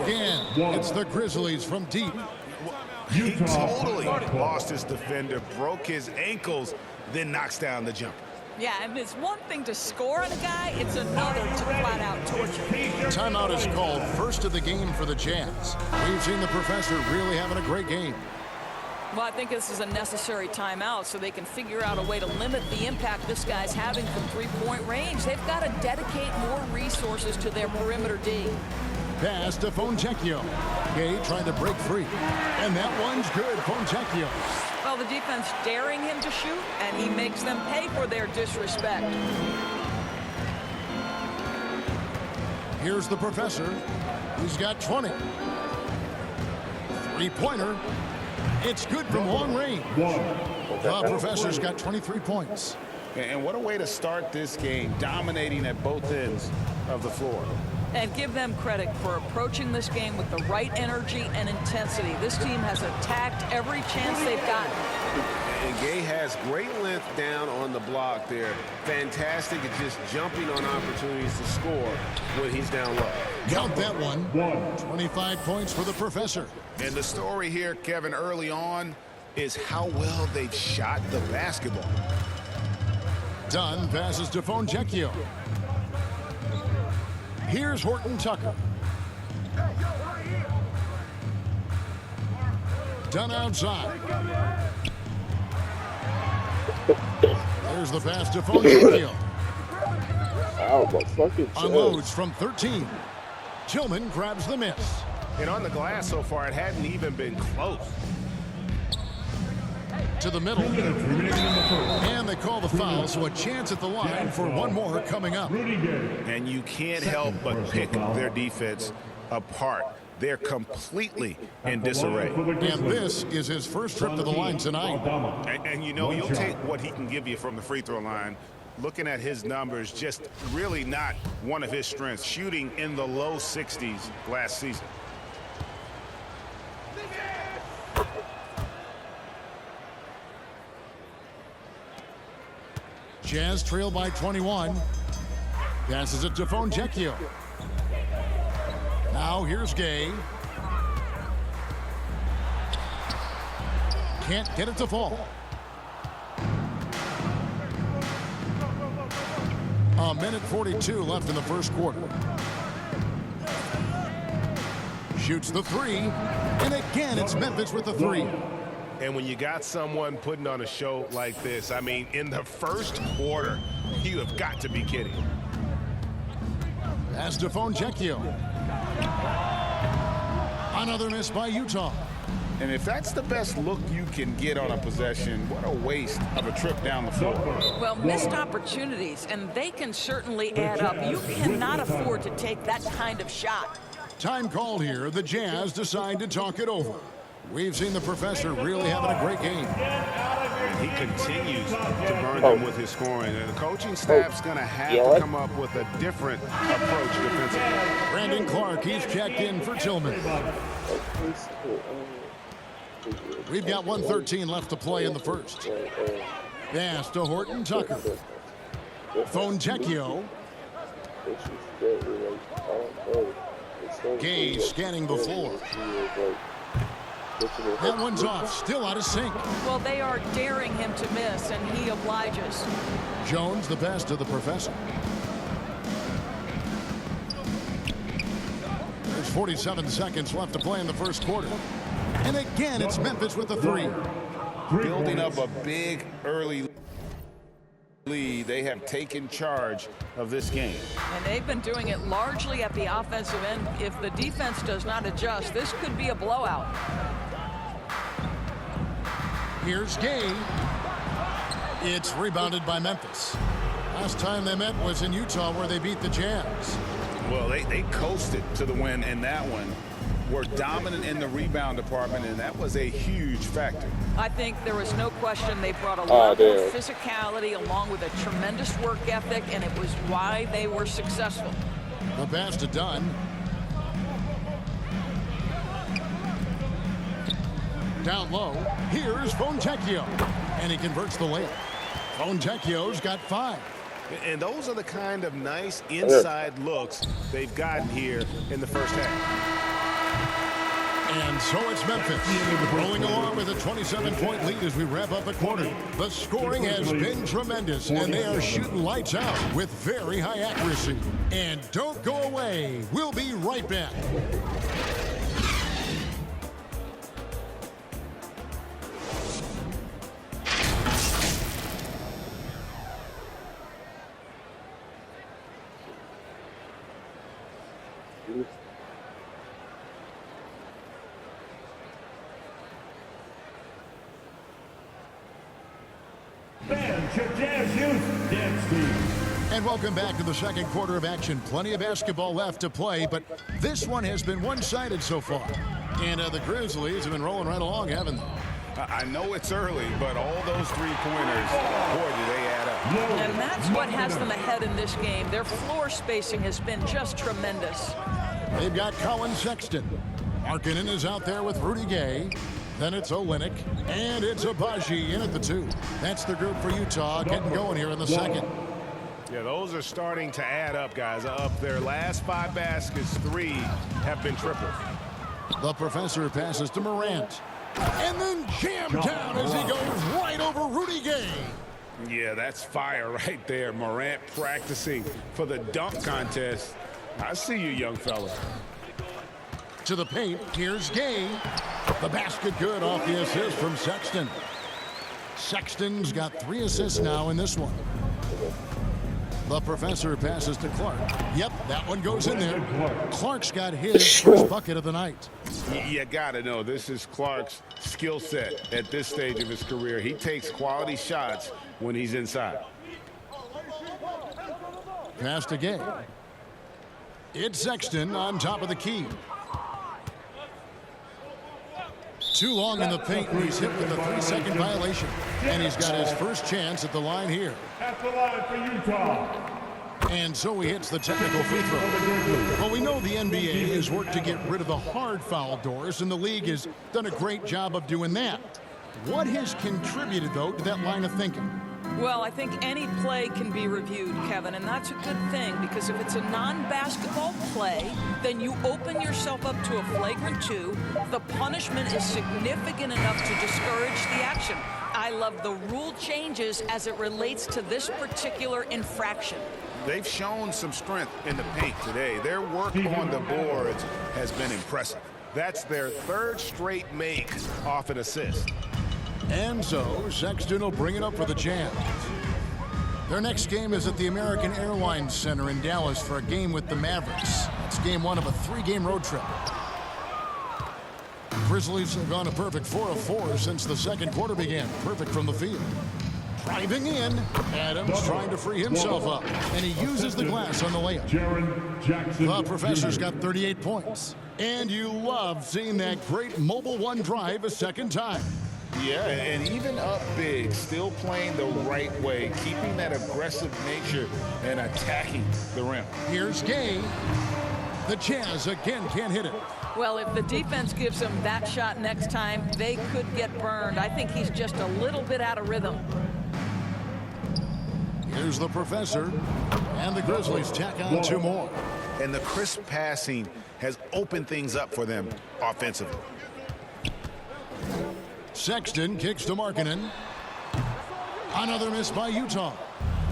And it's the Grizzlies from deep. He totally lost his defender, broke his ankles, then knocks down the jumper. Yeah, and it's one thing to score on a guy, it's another to flat out torture. Timeout is called, first of the game for the Jazz. We've seen the professor really having a great game. Well, I think this is a necessary timeout so they can figure out a way to limit the impact this guy's having from three-point range. They've got to dedicate more resources to their perimeter D. Pass to Fontecchio. Gay trying to break free. And that one's good, Fontecchio. Well, the defense daring him to shoot, and he makes them pay for their disrespect. Here's the professor. He's got 20. Three-pointer. It's good from long range. The professor's got 23 points. And what a way to start this game, dominating at both ends of the floor. And give them credit for approaching this game with the right energy and intensity. This team has attacked every chance they've gotten. And Gay has great length down on the block there. Fantastic at just jumping on opportunities to score when he's down low. Count that one. 25 points for the professor. And the story here, Kevin, early on is how well they've shot the basketball. Dunn passes to Fontecchio. Here's Horton Tucker. Dunn outside. There's the pass to Fontecchio. Unloads from 13. Tillman grabs the miss. And on the glass so far, it hadn't even been close. To the middle. And they call the foul, so a chance at the line for one more coming up. And you can't help but pick their defense apart. They're completely in disarray. And this is his first trip to the line tonight. And you know, you'll take what he can give you from the free throw line. Looking at his numbers, just really not one of his strengths. Shooting in the low 60s last season. Jazz trail by 21. Passes it to Fontecchio. Now here's Gay. Can't get it to fall. A minute 42 left in the first quarter. Shoots the three. And again, it's Memphis with the three. And when you got someone putting on a show like this, I mean, in the first quarter, you have got to be kidding. Pass to Fontecchio. Another miss by Utah. And if that's the best look you can get on a possession, what a waste of a trip down the floor. Well, missed opportunities, and they can certainly add up. You cannot afford to take that kind of shot. Time called here. The Jazz decide to talk it over. We've seen the professor really having a great game. And he continues to burn them with his scoring. And the coaching staff's going to have to come up with a different approach defensively. Brandon Clark, he's checked in for Tillman. We've got 1:13 left to play in the first. Pass to Horton Tucker. Fontecchio. Gay scanning the floor. That one's off, still out of sync. Well, they are daring him to miss, and he obliges. Jones, the pass to the professor. There's 47 seconds left to play in the first quarter. And again, it's Memphis with the three. Building up a big early lead, they have taken charge of this game. And they've been doing it largely at the offensive end. If the defense does not adjust, this could be a blowout. Here's Gay. It's rebounded by Memphis. Last time they met was in Utah, where they beat the Jazz. Well, they coasted to the win in that one. Were dominant in the rebound department, and that was a huge factor. I think there was no question they brought a lot of physicality along with a tremendous work ethic, and it was why they were successful. The pass to Dunn. Down low, here's Fontecchio, and he converts the layup. Fontecchio's got 5. And those are the kind of nice inside looks they've gotten here in the first half. And so it's Memphis, rolling along with a 27-point lead as we wrap up the quarter. The scoring has been tremendous, and they are shooting lights out with very high accuracy. And don't go away. We'll be right back. And welcome back to the second quarter of action. Plenty of basketball left to play, but this one has been one-sided so far. And the Grizzlies have been rolling right along, haven't they? I know it's early, but all those three-pointers, boy, do they add up. And that's what has them ahead in this game. Their floor spacing has been just tremendous. They've got Colin Sexton. Markkanen is out there with Rudy Gay. Then it's Olynyk, and it's Agbaji in at the 2. That's the group for Utah getting going here in the second. Yeah, those are starting to add up, guys. Up their last 5 baskets, 3 have been triples. The professor passes to Morant. And then jammed down as he goes right over Rudy Gay. Yeah, that's fire right there. Morant practicing for the dunk contest. I see you, young fella. To the paint, here's Gay. The basket good off the assist from Sexton. Sexton's got 3 assists now in this one. The professor passes to Clark. Yep, that one goes in there. Clark's got his first bucket of the night. You gotta know, this is Clark's skill set at this stage of his career. He takes quality shots when he's inside. Pass to Gay. It's Sexton on top of the key. Too long in the paint, and he's hit with a 3-second violation. And he's got his first chance at the line here. At the line for Utah. And so he hits the technical free throw. Well, we know the NBA has worked to get rid of the hard foul doors, and the league has done a great job of doing that. What has contributed, though, to that line of thinking? Well, I think any play can be reviewed, Kevin, and that's a good thing because if it's a non-basketball play, then you open yourself up to a flagrant 2. The punishment is significant enough to discourage the action. I love the rule changes as it relates to this particular infraction. They've shown some strength in the paint today. Their work on the boards has been impressive. That's their 3rd straight make off an assist. And so Sexton will bring it up for the Jazz. Their next game is at the American Airlines Center in Dallas for a game with the Mavericks. It's game 1 of a 3-game road trip. Grizzlies have gone a perfect 4 of 4 since the second quarter began. Perfect from the field. Driving in, Adams trying to free himself up, and he uses the glass on the layup. The professor's got 38 points. And you love seeing that great mobile 1 drive a second time. Yeah, and even up big, still playing the right way, keeping that aggressive nature and attacking the rim. Here's Gay. The Jazz again can't hit it. Well, if the defense gives him that shot next time, they could get burned. I think he's just a little bit out of rhythm. Here's the professor, and the Grizzlies tack on 2 more. And the crisp passing has opened things up for them offensively. Sexton kicks to Markkanen. Another miss by Utah.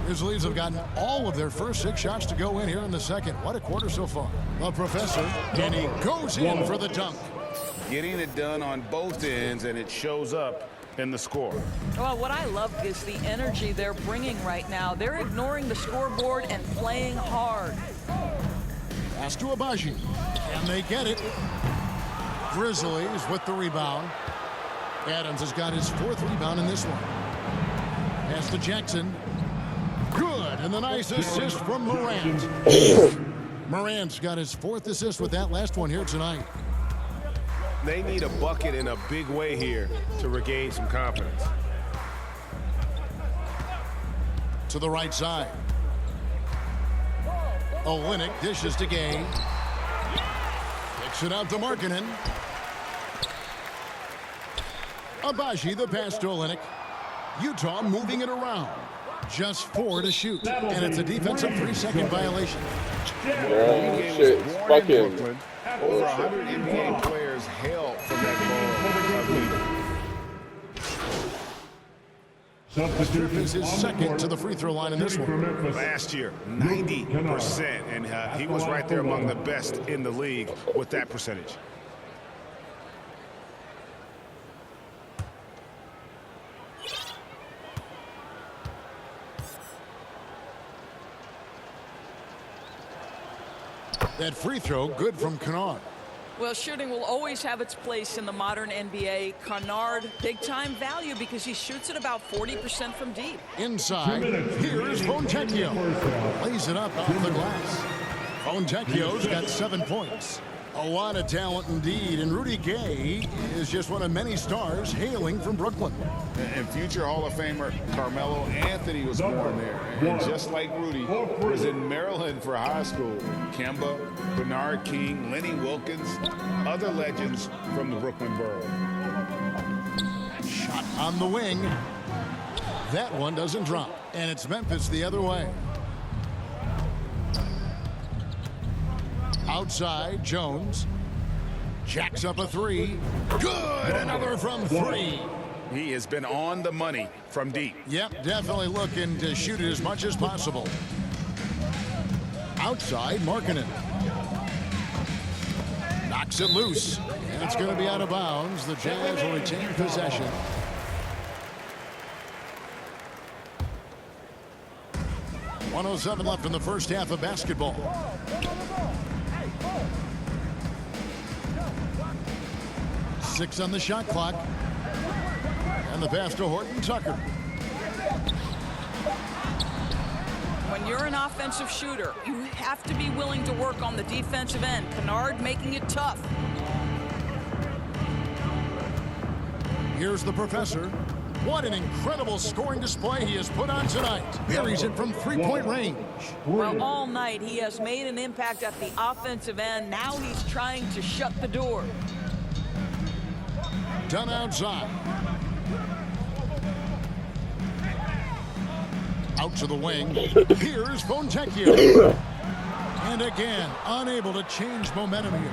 Grizzlies have gotten all of their first 6 shots to go in here in the second. What a quarter so far. The professor, and he goes in for the dunk. Getting it done on both ends, and it shows up in the score. Well, what I love is the energy they're bringing right now. They're ignoring the scoreboard and playing hard. Pass to Agbaji, and they get it. Grizzlies with the rebound. Adams has got his 4th rebound in this one. Pass to Jackson. Good, and the nice assist from Morant. Morant's got his 4th assist with that last one here tonight. They need a bucket in a big way here to regain some confidence. To the right side. Olynyk dishes to Gay. Kicks it out to Markkanen. Agbaji, the pass to Olynyk. Utah moving it around. Just 4 to shoot. And it's a defensive 3-second violation. Oh, shit. It's fucking. Over 100 NBA players held from that ball. This is second to the free throw line in this one. Last year, 90%, and he was right there among the best in the league with that percentage. That free throw good from Kennard. Well, shooting will always have its place in the modern NBA. Kennard, big-time value because he shoots at about 40% from deep. Inside, here's Fontecchio. Lays it up off the glass. Fontecchio's got 7 points. A lot of talent indeed, and Rudy Gay is just one of many stars hailing from Brooklyn. And future Hall of Famer Carmelo Anthony was born there. And just like Rudy, was in Maryland for high school. Kemba, Bernard King, Lenny Wilkins, other legends from the Brooklyn borough. Shot on the wing. That one doesn't drop, and it's Memphis the other way. Outside, Jones jacks up a three. Good, another from three. He has been on the money from deep. Yep, definitely looking to shoot it as much as possible. Outside, Markkanen knocks it loose, and it's going to be out of bounds. The Jazz will retain possession. .107 left in the first half of basketball. Six on the shot clock. And the pass to Horton Tucker. When you're an offensive shooter, you have to be willing to work on the defensive end. Kennard making it tough. Here's the professor. What an incredible scoring display he has put on tonight. Buries it from three-point range. Well, all night he has made an impact at the offensive end. Now he's trying to shut the door. Done outside. Out to the wing. Here's Fontecchio. And again, unable to change momentum here.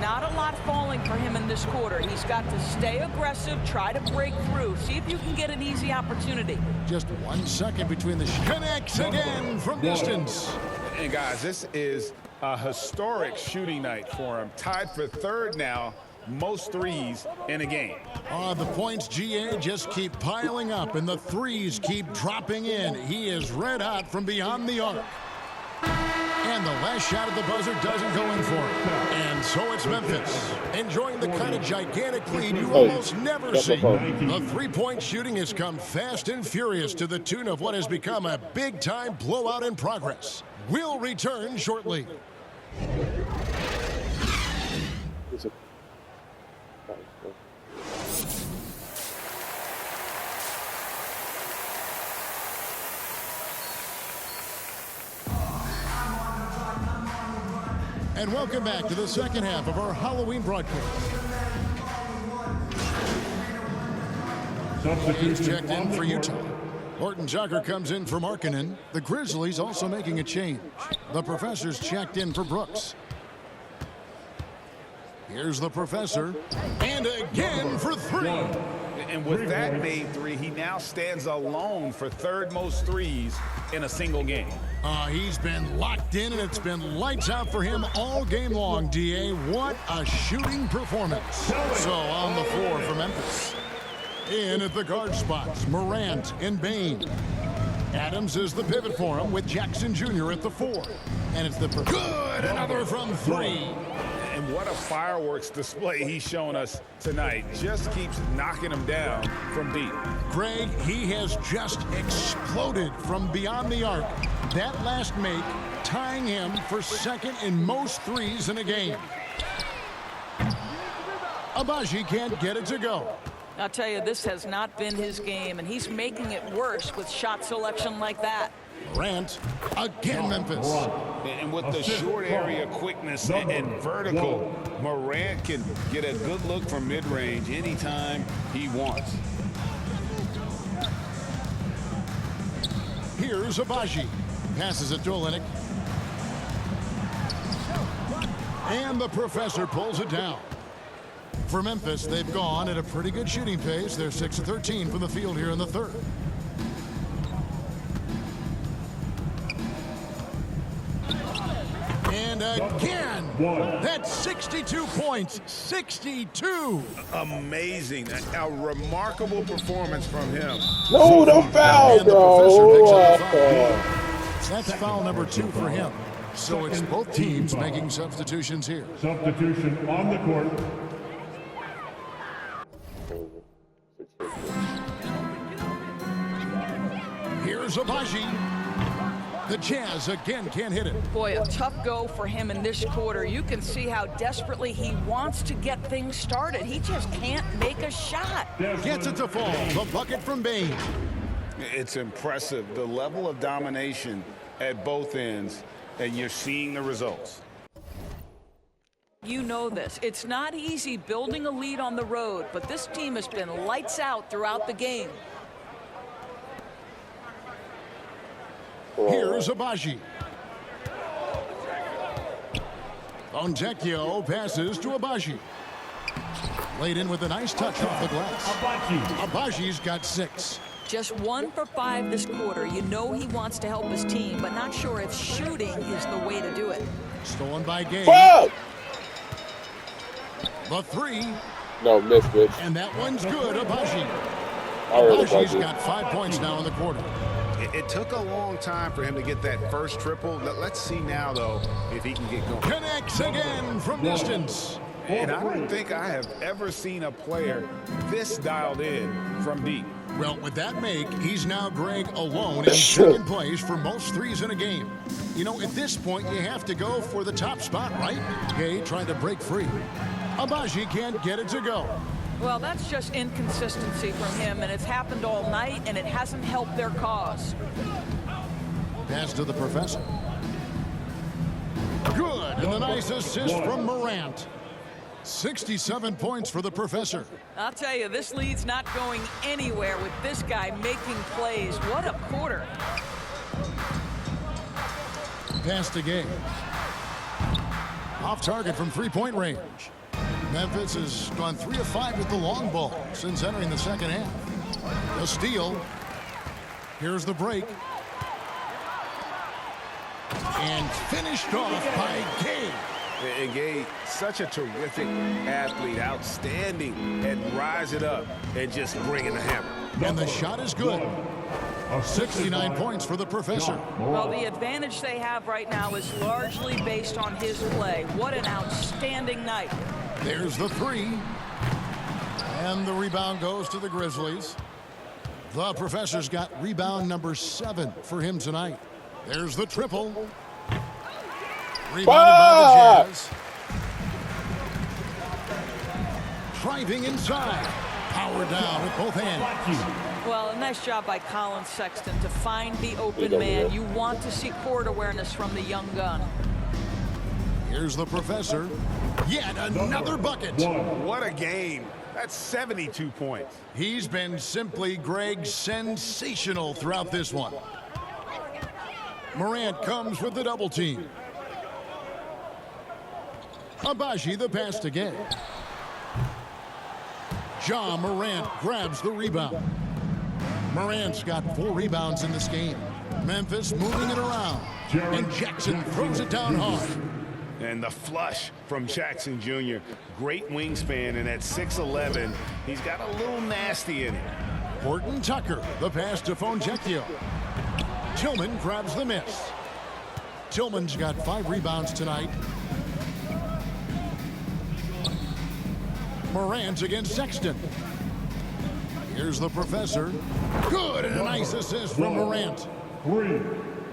Not a lot falling for him in this quarter. He's got to stay aggressive, try to break through. See if you can get an easy opportunity. Just 1 second between the connects again from distance. And guys, this is a historic shooting night for him. Tied for third now, most threes in a game. The points, GA, just keep piling up, and the threes keep dropping in. He is red hot from beyond the arc. And the last shot at the buzzer doesn't go in for it. And so it's Memphis, enjoying the kind of gigantic lead you almost never see. The three-point shooting has come fast and furious to the tune of what has become a big-time blowout in progress. We'll return shortly. And welcome back to the second half of our Halloween broadcast. He's checked in for Utah. Horton Tucker comes in for Markkanen. The Grizzlies also making a change. The professor's checked in for Brooks. Here's the professor. And again for three. And with that made three, he now stands alone for third most threes in a single game. He's been locked in, and it's been lights out for him all game long, DA. What a shooting performance. So on the floor for Memphis. In at the guard spots, Morant and Bain. Adams is the pivot for him with Jackson Jr. at the 4. And it's the good, another from three. And what a fireworks display he's shown us tonight. Just keeps knocking him down from deep. Greg, he has just exploded from beyond the arc. That last make tying him for second in most threes in a game. Agbaji can't get it to go. I'll tell you, this has not been his game, and he's making it worse with shot selection like that. Morant, again Memphis. And with the short area quickness and vertical, Morant can get a good look from mid-range anytime he wants. Here's Agbaji. Passes it to Olynyk. And the professor pulls it down. For Memphis, they've gone at a pretty good shooting pace. They're 6 of 13 from the field here in the third. And again, that's 62 points. 62. Amazing. A remarkable performance from him. No, don't foul, And the bro. professor picks up a foul. That's foul number 2 for him. So it's both teams making substitutions here. Substitution on the court. Here's Abaji. The Jazz again can't hit it. Boy, a tough go for him in this quarter. You can see how desperately he wants to get things started. He just can't make a shot. Gets it to fall. The bucket from Bain. It's impressive, the level of domination at both ends, and you're seeing the results. You know this. It's not easy building a lead on the road, but this team has been lights out throughout the game. Here's Abaji. Fontecchio passes to Abaji. Laid in with a nice touch off the glass. Abaji's got 6. Just 1 for 5 this quarter. You know he wants to help his team, but not sure if shooting is the way to do it. Stolen by Gay. Fuck! The 3. No, miss, bitch. And that one's good, Abaji. Already, Abaji's Abaji. got 5 points now in the quarter. It took a long time for him to get that first triple. Let's see now, though, if he can get going. Connects again from distance. And I don't think I have ever seen a player this dialed in from deep. Well, with that make, he's now Greg alone in second place for most threes in a game. You know, at this point, you have to go for the top spot, right? Gay trying to break free. Abaji can't get it to go. Well, that's just inconsistency from him, and it's happened all night, and it hasn't helped their cause. Pass to the professor. Good, and the nice assist from Morant. 67 points for the professor. I'll tell you, this lead's not going anywhere with this guy making plays. What a quarter. Pass to Gay. Off target from three-point range. Memphis has gone 3 of 5 with the long ball since entering the second half. A steal. Here's the break. And finished off by Gay. And Gay, such a terrific athlete, outstanding at rising up and just bringing the hammer. And the shot is good. 69 points for the professor. Well, the advantage they have right now is largely based on his play. What an outstanding night. There's the 3. And the rebound goes to the Grizzlies. The professor's got rebound number 7 for him tonight. There's the triple. Rebounded by the Jazz. Driving inside. Power down with both hands. Well, a nice job by Colin Sexton to find the open man. You want to see court awareness from the young gun. Here's the professor. Yet another bucket. What a game. That's 72 points. He's been simply, Greg, sensational throughout this one. Morant comes with the double team. Abaji the pass to Gay. Ja Morant grabs the rebound. Morant's got 4 rebounds in this game. Memphis moving it around. And Jackson throws it down hard. And the flush from Jackson Jr. Great wingspan, and at 6'11", he's got a little nasty in it. Horton Tucker, the pass to Fontecchio. Tillman grabs the miss. Tillman's got 5 rebounds tonight. Morant against Sexton. Here's the professor. Good, and a nice assist from Morant.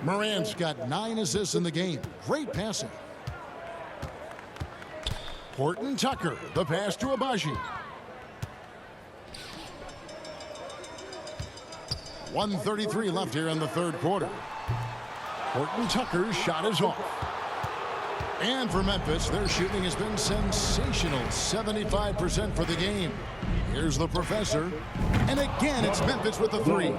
Morant's got 9 assists in the game. Great passing. Horton Tucker, the pass to Abaji. 1:33 left here in the third quarter. Horton Tucker's shot is off. And for Memphis, their shooting has been sensational. 75% for the game. Here's the professor. And again, it's Memphis with the 3.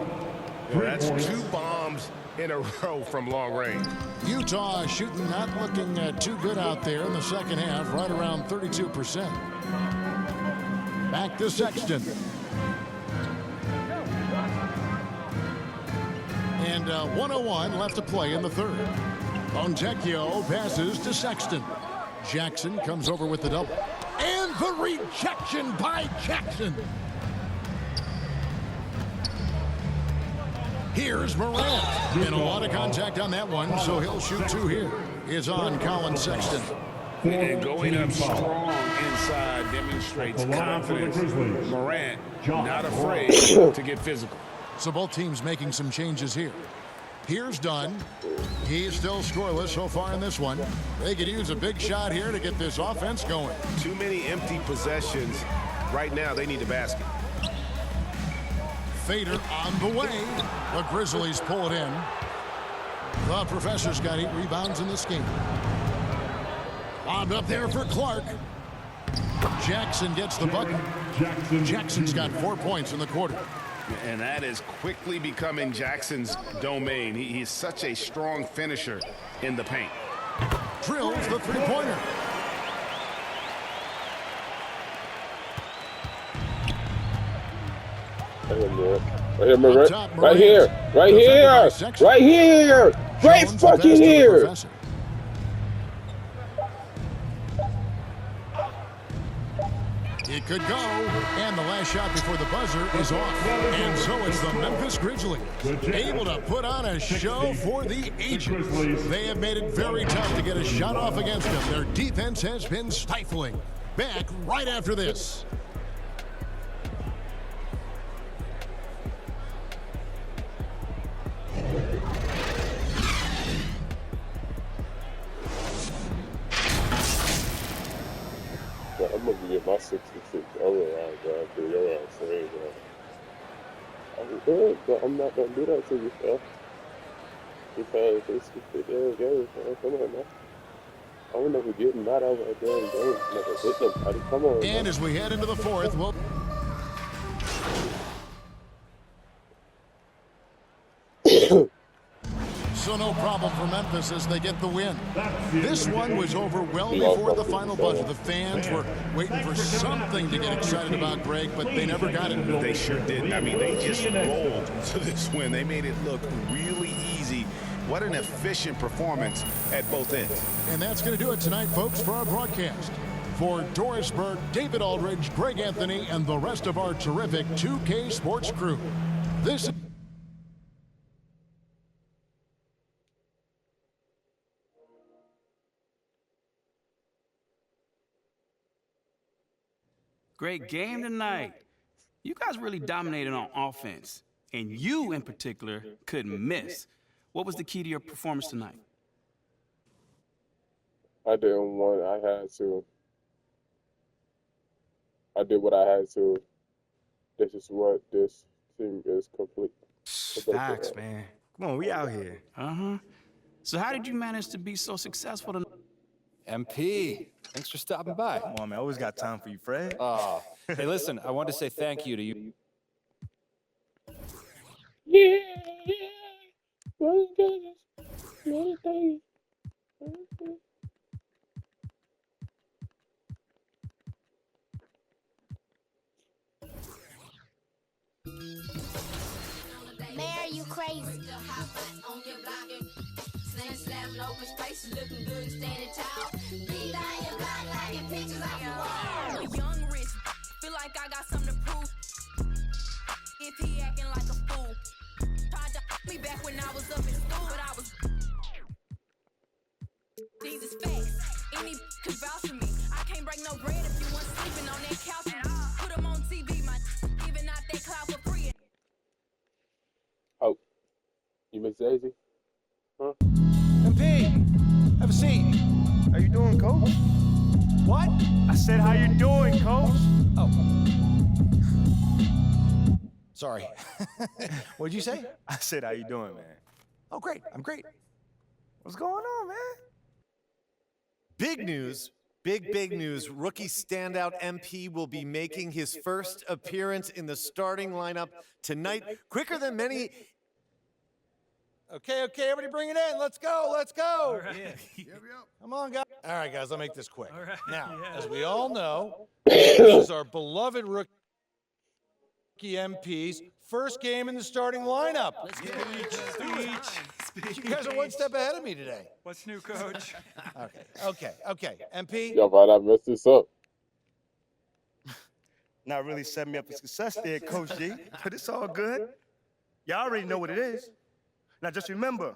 That's 2 bombs in a row from long range. Utah shooting not looking too good out there in the second half, right around 32%. Back to Sexton. And 1:01 left to play in the third. Fontecchio passes to Sexton. Jackson comes over with the double. And the rejection by Jackson. Here's Morant. And a lot of contact on that one, so he'll shoot two here. Is on Colin Sexton. And going up strong inside demonstrates confidence. Morant not afraid to get physical. So both teams making some changes here. Here's Dunn. He's still scoreless so far in this one. They could use a big shot here to get this offense going. Too many empty possessions. Right now, they need a basket. Fader on the way. The Grizzlies pull it in. The Professor's got 8 rebounds in this game. Lobbed up there for Clark. Jackson gets the bucket. Jackson's got 4 points in the quarter. And that is quickly becoming Jackson's domain. He's such a strong finisher in the paint. Drills the three-pointer. Right here. Right here. Right here. Right fucking here. It could go, and the last shot before the buzzer is off. And so it's the Memphis Grizzlies able to put on a show for the ages. They have made it very tough to get a shot off against them. Their defense has been stifling. Back right after this. I'm gonna get my 66 overall, bro. After your ass saying, bro. I'm good, but I'm not gonna do that to you, bro. Because it's the damn game, bro. Come on, man. I will never get mad over a damn game. Never hit nobody. Come on. And as we head into the fourth, we'll. So no problem for Memphis as they get the win. This one was over well before the final buzzer. The fans were waiting for something to get excited about, Greg, but they never got it. They sure didn't. I mean, they just rolled to this win. They made it look really easy. What an efficient performance at both ends. And that's going to do it tonight, folks, for our broadcast. For Doris Burke, David Aldridge, Greg Anthony, and the rest of our terrific 2K Sports crew. This is great game tonight. You guys really dominated on offense, and you in particular couldn't miss. What was the key to your performance tonight? I didn't want. I had to. I did what I had to. This is what this team is complete. Facts, man. Come on, we out here. So how did you manage to be so successful tonight? MP, thanks for stopping by. Come on, man. I always got time for you, Fred. Hey, listen, I want to say thank you to you. Yeah. Well, many things. Mayor, you crazy. Young rich, feel like I got something to prove. If he acting like a fool, tried to me back when I was up in school, but I was. These is facts. Any could vouch for me. I can't break no bread if you want sleeping on that couch. Put them on TV, my giving out that cloud for free. Oh, you miss Daisy? Huh? MP, have a seat. How you doing, Coach? What? I said, how you doing, Coach? Oh. Sorry. What'd you say? I said, how you doing, man? Oh, great. I'm great. What's going on, man? Big news. Big news. Rookie standout MP will be making his first appearance in the starting lineup tonight. Quicker than many. Okay, everybody bring it in. Let's go. All right. Yeah. Come on, guys. All right, guys, I'll make this quick. All right. Now, Yeah. as we all know, this is our beloved rookie MP's first game in the starting lineup. Let's speech. You guys are one step ahead of me today. What's new, Coach? Okay. MP. Y'all might have messed this up. Not really setting me up for success there, Coach G, but it's all good. Y'all already know what it is. Now just remember,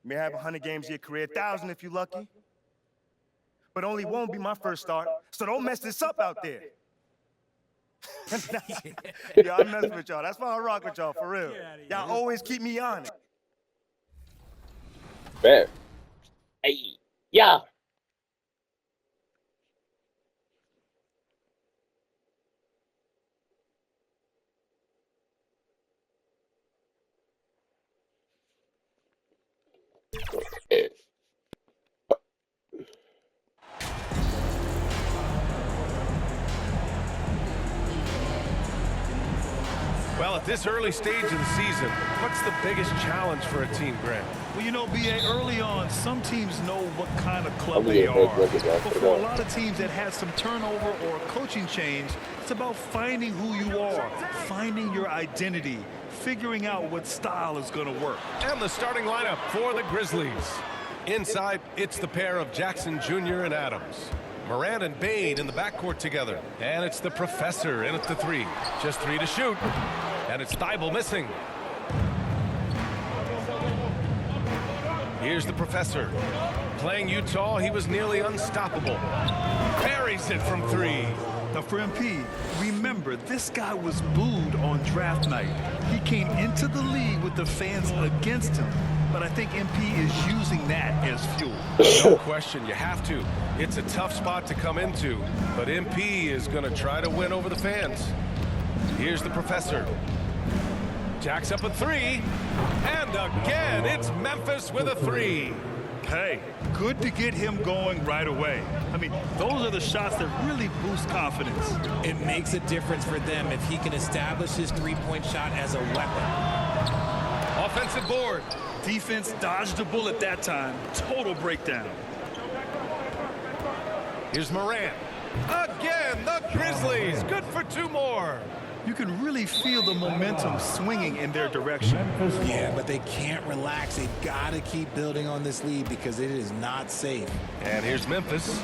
you may have 100 games in your career, 1,000 if you're lucky, but only one will be my first start, so don't mess this up out there. Yo, I mess with y'all. That's why I rock with y'all, for real. Y'all always keep me honest. Bet. Hey, yeah. Well, at this early stage of the season, what's the biggest challenge for a team, Grant? Well, you know, B.A., early on, some teams know what kind of club they are. But for a lot of teams that had some turnover or a coaching change, it's about finding who you are, finding your identity, figuring out what style is going to work. And the starting lineup for the Grizzlies. Inside, it's the pair of Jackson Jr. and Adams. Moran and Bain in the backcourt together. And it's the professor in at the three. Just three to shoot. And it's Thibault missing. Here's the professor. Playing Utah, he was nearly unstoppable. Parries it from three. Now for MP, remember, this guy was booed on draft night. He came into the league with the fans against him. But I think MP is using that as fuel. No question, you have to. It's a tough spot to come into, but MP is going to try to win over the fans. Here's the professor. Jacks up a three, and again, it's Memphis with a three. Hey, good to get him going right away. I mean, those are the shots that really boost confidence. It makes a difference for them if he can establish his three-point shot as a weapon. Offensive board. Defense dodged a bullet that time. Total breakdown. Here's Moran. Again, the Grizzlies. Good for two more. You can really feel the momentum swinging in their direction. Yeah, but they can't relax. They've got to keep building on this lead because it is not safe. And here's Memphis.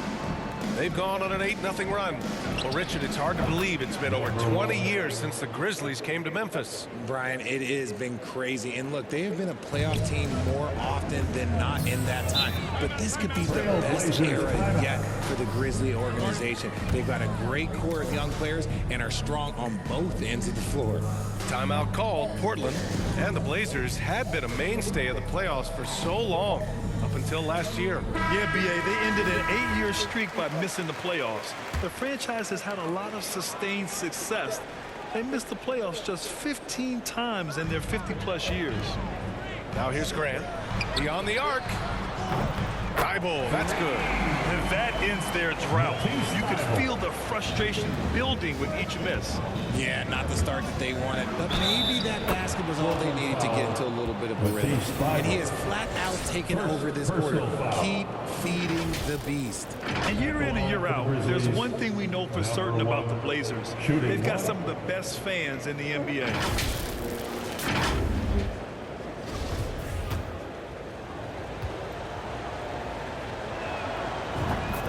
They've gone on an 8-0 run. Well, Richard, it's hard to believe it's been over 20 years since the Grizzlies came to Memphis. Brian, it has been crazy. And look, they have been a playoff team more often than not in that time. But this could be the best era yet for the Grizzly organization. They've got a great core of young players and are strong on both ends of the floor. Timeout called. Portland and the Blazers had been a mainstay of the playoffs for so long, up until last year. Yeah, B.A., they ended an 8-year streak by missing the playoffs. The franchise has had a lot of sustained success. They missed the playoffs just 15 times in their 50-plus years. Now here's Grant. Beyond the arc. Thibault, that's good. And that ends their drought. You could feel the frustration building with each miss. Yeah, not the start that they wanted, but maybe that basket was all they needed to get into a little bit of a rhythm. And he has flat out taken over this quarter. Keep feeding the beast. And year in and year out, there's one thing we know for certain about the Blazers. They've got some of the best fans in the NBA.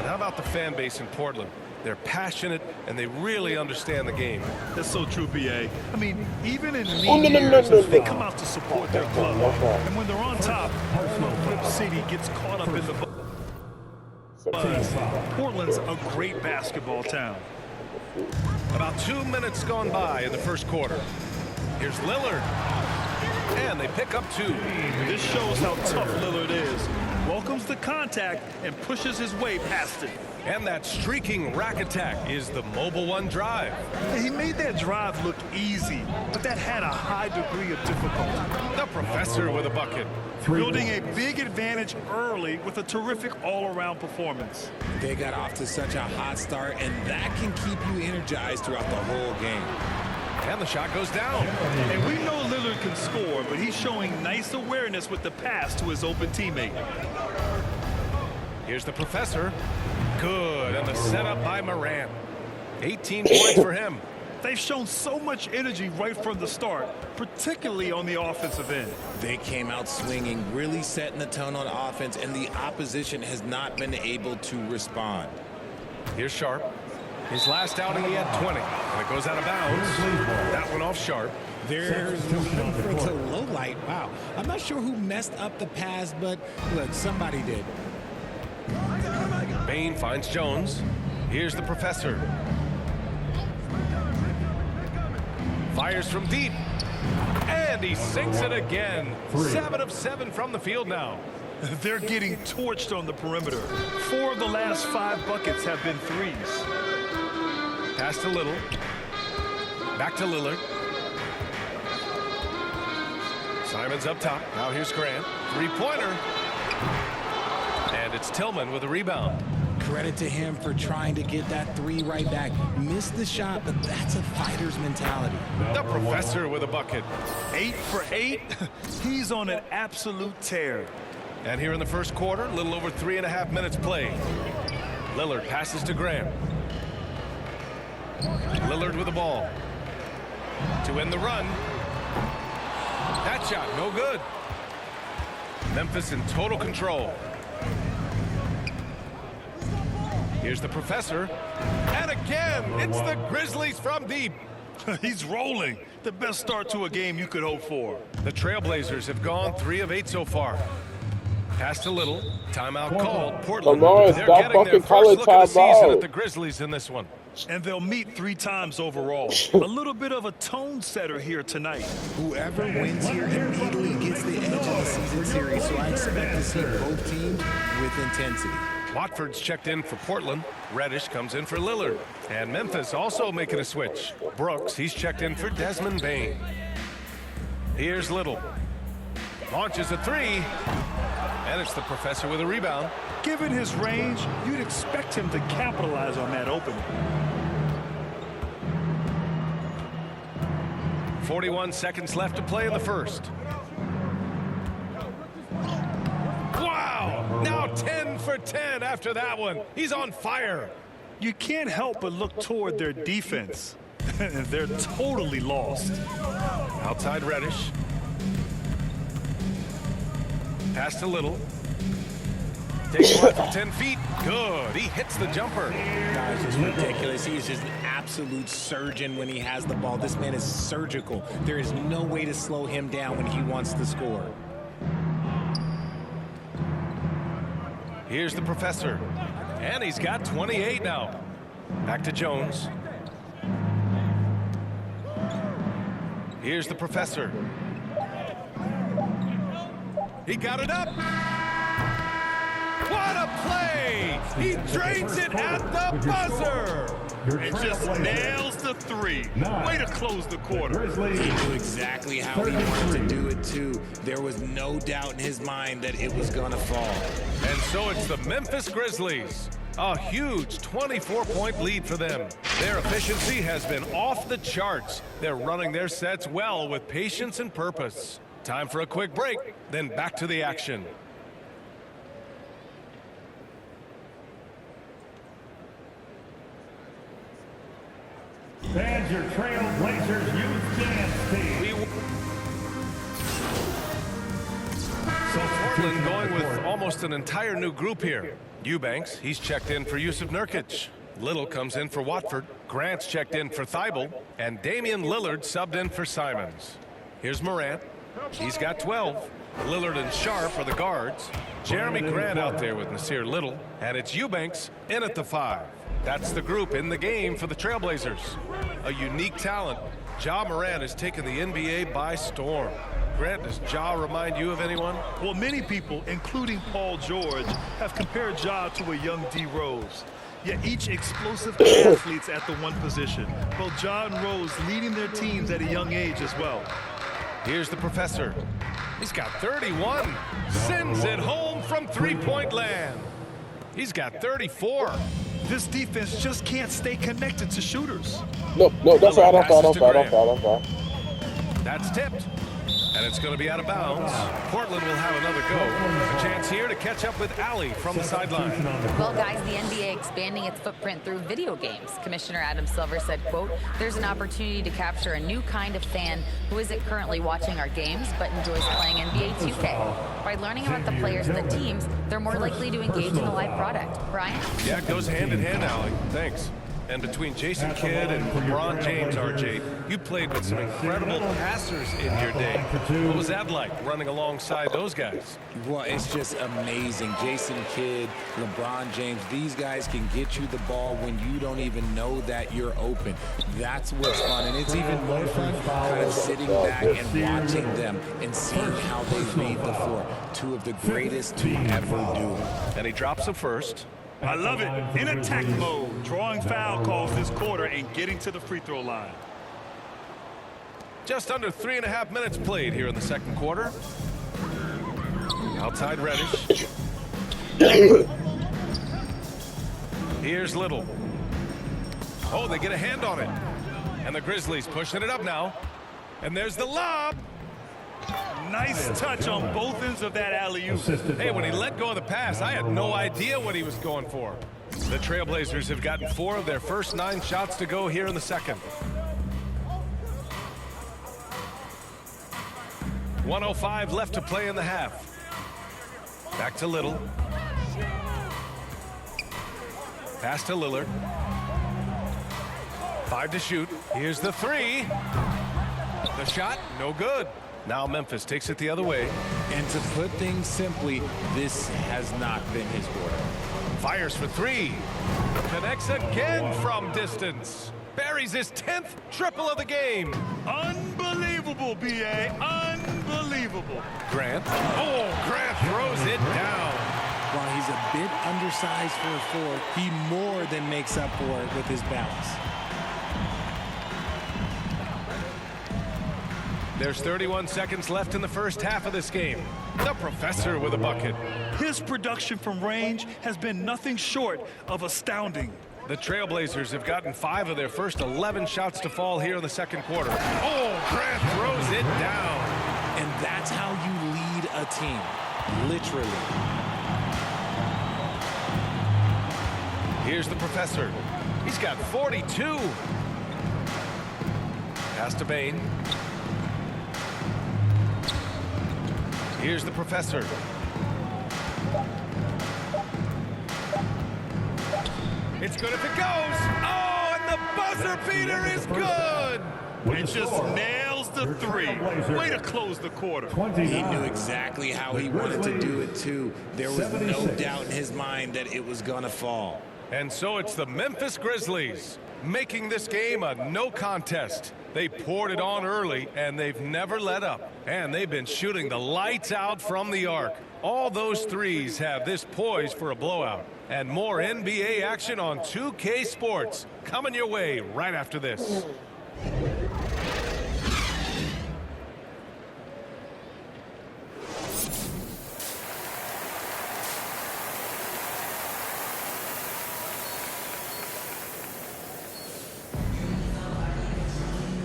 How about the fan base in Portland? They're passionate, and they really understand the game. That's so true, B.A. I mean, even in lean years, they come out to support their club. And when they're on top, Flip City gets caught up in the buzz. Portland's a great basketball town. About 2 minutes gone by in the first quarter. Here's Lillard. And they pick up two. This shows how tough Lillard is. Welcomes the contact and pushes his way past it. And that streaking rack attack is the Mobile One drive. He made that drive look easy, but that had a high degree of difficulty. The professor with a bucket. Building a big advantage early with a terrific all-around performance. They got off to such a hot start, and that can keep you energized throughout the whole game. And the shot goes down. And we know Lillard can score, but he's showing nice awareness with the pass to his open teammate. Here's the professor. Good, and the setup by Morant. 18 points for him. They've shown so much energy right from the start, particularly on the offensive end. They came out swinging, really setting the tone on offense, and the opposition has not been able to respond. Here's Sharp. His last outing, he had 20. And it goes out of bounds. That one off Sharp. There's one for the low light. Wow. I'm not sure who messed up the pass, but look, somebody did. Bain finds Jones. Here's the professor. Fires from deep. And he sinks it again. 7 of 7 from the field now. They're getting torched on the perimeter. 4 of the last 5 buckets have been threes. Pass to Little. Back to Lillard. Simon's up top. Now here's Grant. Three-pointer. And it's Tillman with a rebound. Credit to him for trying to get that 3 right back. Missed the shot, but that's a fighter's mentality. The professor with a bucket. 8 for 8. He's on an absolute tear. And here in the first quarter, a little over 3.5 minutes played. Lillard passes to Grant. Lillard with the ball. To end the run. That shot, no good. Memphis in total control. Here's the professor. And again, it's the Grizzlies from deep. He's rolling. The best start to a game you could hope for. The Trailblazers have gone 3 of 8 so far. Pass to Little. Timeout called. Portland. They're getting their first look of the season at the Grizzlies in this one. And they'll meet 3 times overall. A little bit of a tone setter here tonight. Whoever wins here immediately gets the edge of the season series, so I expect to see both teams with intensity. Watford's checked in for Portland. Reddish comes in for Lillard. And Memphis also making a switch. Brooks, he's checked in for Desmond Bain. Here's Little. Launches a 3. And it's the professor with a rebound. Given his range, you'd expect him to capitalize on that opening. 41 seconds left to play in the first. Wow! Now 10 for 10 after that one. He's on fire. You can't help but look toward their defense. They're totally lost. Outside Reddish. Pass to Little. Takes one from 10 feet. Good. He hits the jumper. Guys, it's ridiculous. He is just an absolute surgeon when he has the ball. This man is surgical. There is no way to slow him down when he wants to score. Here's the professor. And he's got 28 now. Back to Jones. Here's the professor. He got it up. What a play! He drains it at the buzzer. And just nails the 3. Way to close the quarter. He knew exactly how he wanted to do it, too. There was no doubt in his mind that it was going to fall. And so it's the Memphis Grizzlies. A huge 24-point lead for them. Their efficiency has been off the charts. They're running their sets well with patience and purpose. Time for a quick break, then back to the action. Fans, your Trailblazers youth dance team. So Portland going with almost an entire new group here. Eubanks, he's checked in for Yusuf Nurkic. Little comes in for Watford. Grant's checked in for Thibault. And Damian Lillard subbed in for Simons. Here's Morant. He's got 12. Lillard and Sharp are the guards. Jeremy Grant out there with Nasir Little. And it's Eubanks in at the 5. That's the group in the game for the Trailblazers. A unique talent. Ja Morant has taken the NBA by storm. Grant, does Ja remind you of anyone? Well, many people, including Paul George, have compared Ja to a young D. Rose. Yet each explosive athletes at the one position. Both Ja and Rose leading their teams at a young age as well. Here's the professor. He's got 31. Sends it home from three-point land. He's got 34. This defense just can't stay connected to shooters. No, that's Lillard all. passes to Grant. Don't foul. That's tipped. And it's going to be out of bounds. Portland will have another go. A chance here to catch up with Allie from the sideline. Well, guys, the NBA expanding its footprint through video games. Commissioner Adam Silver said, quote, "There's an opportunity to capture a new kind of fan who isn't currently watching our games but enjoys playing NBA 2K. By learning about the players and the teams, they're more likely to engage in the live product." Brian? Yeah, it goes hand in hand, Allie. Thanks. And between Jason Kidd and LeBron James, RJ, you played with some incredible passers in your day. What was that like, running alongside those guys? Well, it's just amazing. Jason Kidd, LeBron James, these guys can get you the ball when you don't even know that you're open. That's what's fun. And it's even more fun kind of sitting back and watching them and seeing how they've made the floor. Two of the greatest to ever do. And he drops the first. I love it. In attack mode, drawing foul calls this quarter and getting to the free throw line. Just under 3.5 minutes played here in the second quarter. Outside Reddish. Here's Little. Oh, they get a hand on it. And the Grizzlies pushing it up now. And there's the lob. Nice touch on both ends of that alley-oop. Hey, when he let go of the pass, I had no idea what he was going for. The Trailblazers have gotten 4 of their first 9 shots to go here in the second. 1:05 left to play in the half. Back to Little. Pass to Lillard. 5 to shoot. Here's the 3. The shot, no good. Now Memphis takes it the other way. And to put things simply, this has not been his quarter. Fires for 3. Connects again from distance. Buries his 10th triple of the game. Unbelievable, B.A. Unbelievable. Grant. Oh, Grant throws it down. While he's a bit undersized for a 4, he more than makes up for it with his balance. There's 31 seconds left in the first half of this game. The Professor with a bucket. His production from range has been nothing short of astounding. The Trailblazers have gotten 5 of their first 11 shots to fall here in the second quarter. Oh, Grant throws it down. And that's how you lead a team, literally. Here's the Professor. He's got 42. Pass to Bain. Here's the Professor. It's good if it goes. Oh, and the buzzer beater is good. It just nails the 3. Way to close the quarter. He knew exactly how he wanted to do it, too. There was no doubt in his mind that it was going to fall. And so it's the Memphis Grizzlies making this game a no contest. They poured it on early, and they've never let up. And they've been shooting the lights out from the arc. All those threes have this poised for a blowout. And more NBA action on 2K Sports coming your way right after this.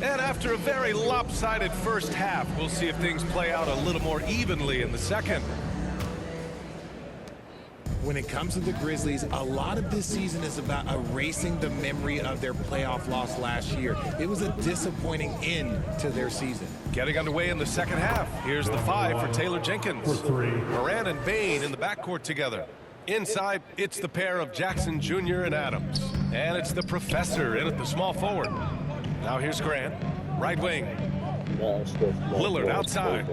And after a very lopsided first half, we'll see if things play out a little more evenly in the second. When it comes to the Grizzlies, a lot of this season is about erasing the memory of their playoff loss last year. It was a disappointing end to their season. Getting underway in the second half. Here's the 5 for Taylor Jenkins. Moran and Bain in the backcourt together. Inside, it's the pair of Jackson Jr. and Adams. And it's the Professor in at the small forward. Now here's Grant, right wing. Lillard outside.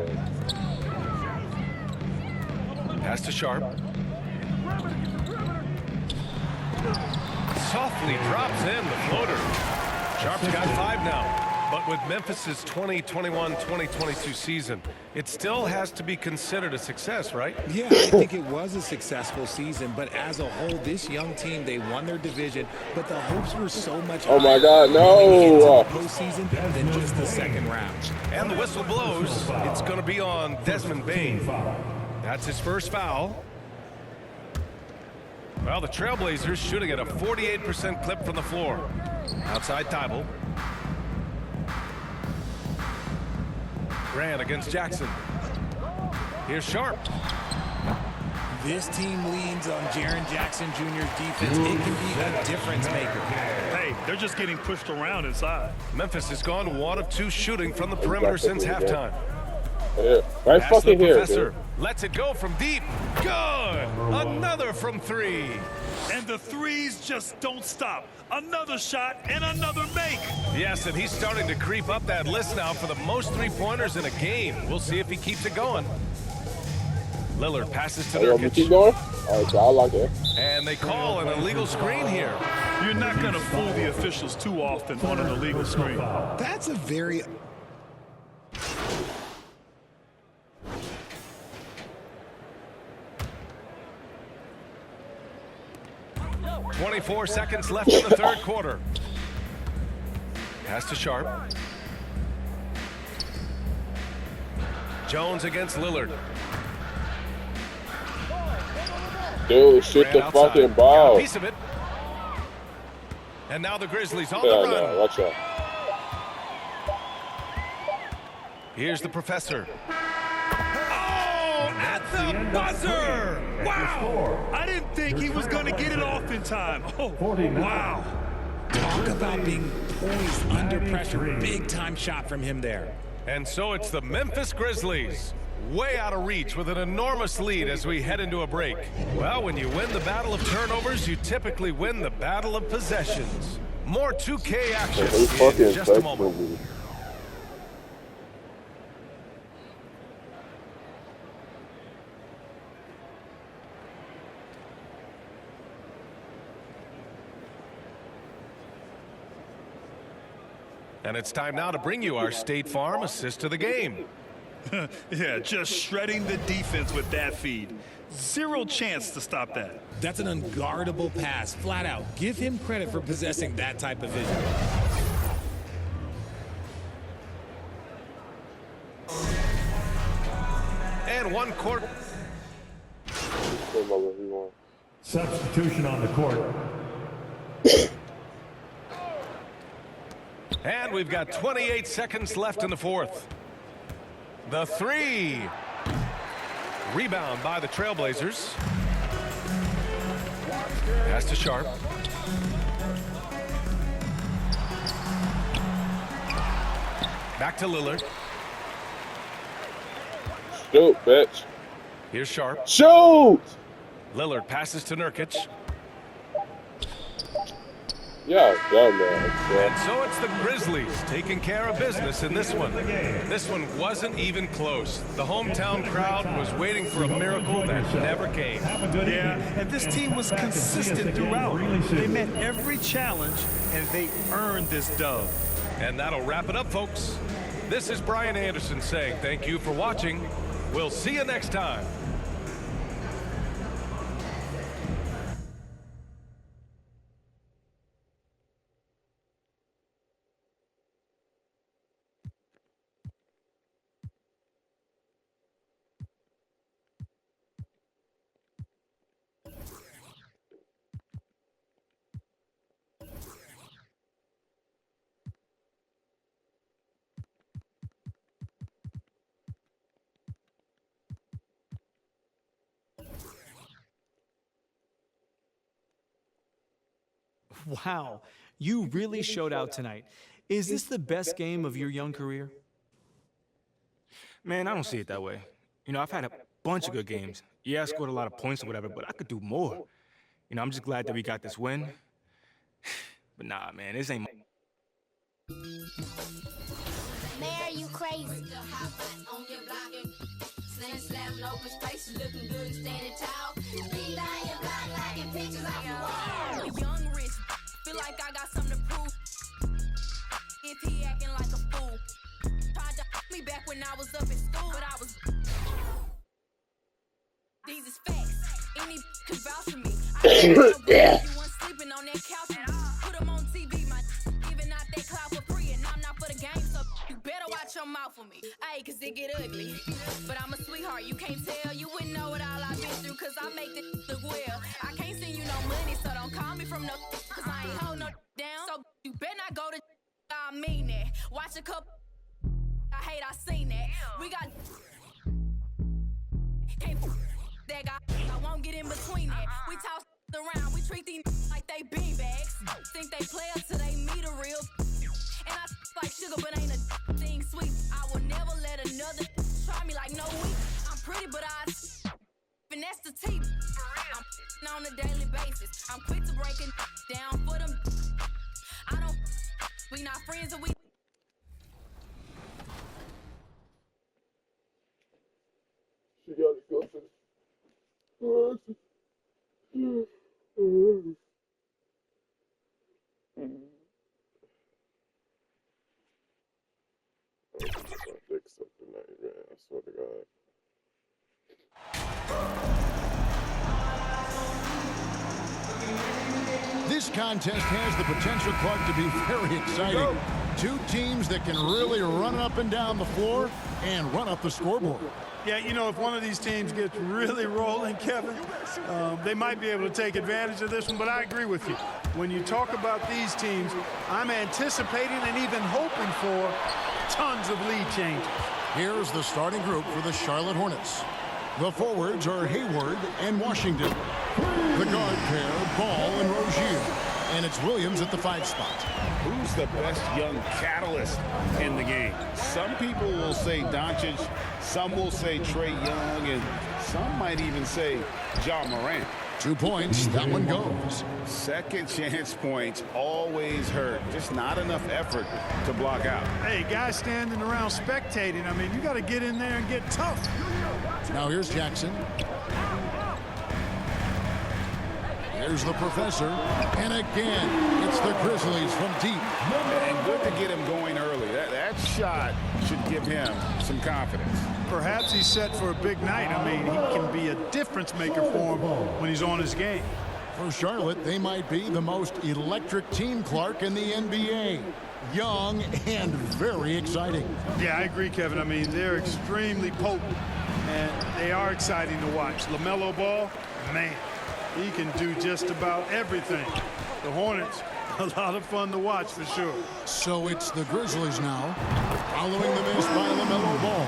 Pass to Sharp. Softly drops in the floater. Sharp's got 5 now. But with Memphis's 2021-2022 season, it still has to be considered a success, right? Yeah, I think it was a successful season, but as a whole, this young team, they won their division, but the hopes were so much Oh my God, no! Postseason than just the second round. And the whistle blows. It's going to be on Desmond Bain. That's his first foul. Well, the Trailblazers shooting at a 48% clip from the floor. Outside Thibault. Grant against Jackson. Here's Sharp. This team leans on Jaren Jackson Jr.'s defense. It can be a difference maker. Hey, they're just getting pushed around inside. Memphis has gone 1 of 2 shooting from the perimeter since halftime. Yeah, right Pass fucking the here, Professor. dude. Lets it go from deep. Good. Another from 3. And the threes just don't stop. Another shot and another make. Yes, and he's starting to creep up that list now for the most 3-pointers in a game. We'll see if he keeps it going. Lillard passes to You keep Nurkic. going? All right, so I like it. And they call an illegal screen here. You're not going to fool the officials too often on an illegal screen. That's a very... 24 seconds left in the third quarter. Pass to Sharp. Jones against Lillard. Dude, shoot the fucking ball. Got a piece of it. And now the Grizzlies on the Yeah, run. no, watch out. Here's the Professor. Oh, at the buzzer! Wow! I didn't think he was going to get it off in time. Oh, wow. Talk about being poised under pressure. Big time shot from him there. And so it's the Memphis Grizzlies, way out of reach with an enormous lead as we head into a break. Well, when you win the battle of turnovers, you typically win the battle of possessions. More 2K action in just a moment. And it's time now to bring you our State Farm assist to the game. Yeah, just shredding the defense with that feed. Zero chance to stop that. That's an unguardable pass, flat out. Give him credit for possessing that type of vision. And 1 quarter. Substitution on the court. And we've got 28 seconds left in the fourth. The 3. Rebound by the Trailblazers. Pass to Sharp. Back to Lillard. Shoot, bitch. Here's Sharp. Shoot! Lillard passes to Nurkic. Yeah, done, man. And so it's the Grizzlies taking care of business in this one. This one wasn't even close. The hometown crowd was waiting for a miracle that never came. Yeah, and this team was consistent throughout. They met every challenge, and they earned this dub. And that'll wrap it up, folks. This is Brian Anderson saying thank you for watching. We'll see you next time. Wow, you really showed out tonight. Is this the best game of your young career? Man, I don't see it that way. You know, I've had a bunch of good games. Yeah, I scored a lot of points or whatever, but I could do more. You know, I'm just glad that we got this win. But nah, man, this ain't... Mayor, you crazy. Young rich, feel like I got something to prove. If he acting like a fool, tried to me back when I was up in school, but I was. These is facts. Any could vouch for me. I you weren't sleeping on that couch. Put him on TV, my giving out that cloud for free, and I'm not for the game, so you better watch your mouth. for me. Ayy, cause it get ugly. But I'm a sweetheart, you can't tell. You wouldn't know what all I've been through, cause I make this look well. I can't send you no money, so don't call me from no, cause I ain't hold no down. So you better not go to, I mean that. Watch a couple, I hate I seen that. We got, can't that guy, I won't get in between that. We toss around, we treat these like they beanbags. Think they play up till they meet a real. And I like sugar, but ain't a thing sweet. I will never let another try me like no weak. I'm pretty, but I finesse the teeth. I'm on a daily basis. I'm quick to break it down for them. I don't. We not friends, and we. She gotta go to the fix up tonight, man. I swear to God. This contest has the potential, Clark, to be very exciting. Two teams that can really run up and down the floor and run up the scoreboard. Yeah, you know, if one of these teams gets really rolling, Kevin, they might be able to take advantage of this one, but I agree with you. When you talk about these teams, I'm anticipating and even hoping for tons of lead changes. Here's the starting group for the Charlotte Hornets. The forwards are Hayward and Washington. The guard pair, Ball and Rozier. And it's Williams at the 5 spot. Who's the best young catalyst in the game? Some people will say Doncic, some will say Trae Young, and some might even say Ja Morant. 2 points, that one goes. Second chance points always hurt. Just not enough effort to block out. Hey, guys standing around spectating, I mean, you got to get in there and get tough. Now here's Jackson. Here's the professor. And again, it's the Grizzlies from deep. And good to get him going early. That shot should give him some confidence. Perhaps he's set for a big night. I mean, he can be a difference maker for him when he's on his game. For Charlotte, they might be the most electric team, Clark, in the NBA. Young and very exciting. Yeah, I agree, Kevin. I mean, they're extremely potent, and they are exciting to watch. LaMelo Ball, man, he can do just about everything. The Hornets, a lot of fun to watch for sure. So it's the Grizzlies now, following the miss by LaMelo Ball.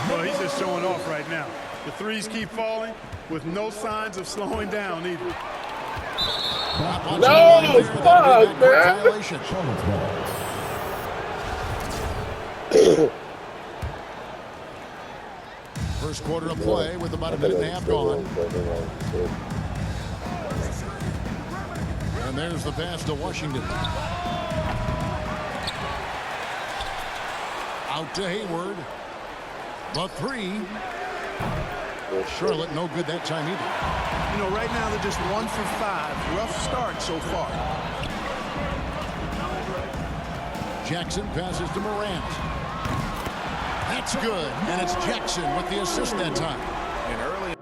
Well, he's just showing off right now. The threes keep falling with no signs of slowing down either. No, fuck, man. First quarter of play with about a minute and a half gone. And there's the pass to Washington. Out to Hayward. The 3. Charlotte no good that time either. You know, right now they're just 1 for 5. Rough start so far. Jackson passes to Morant. That's good. And it's Jackson with the assist that time. And early.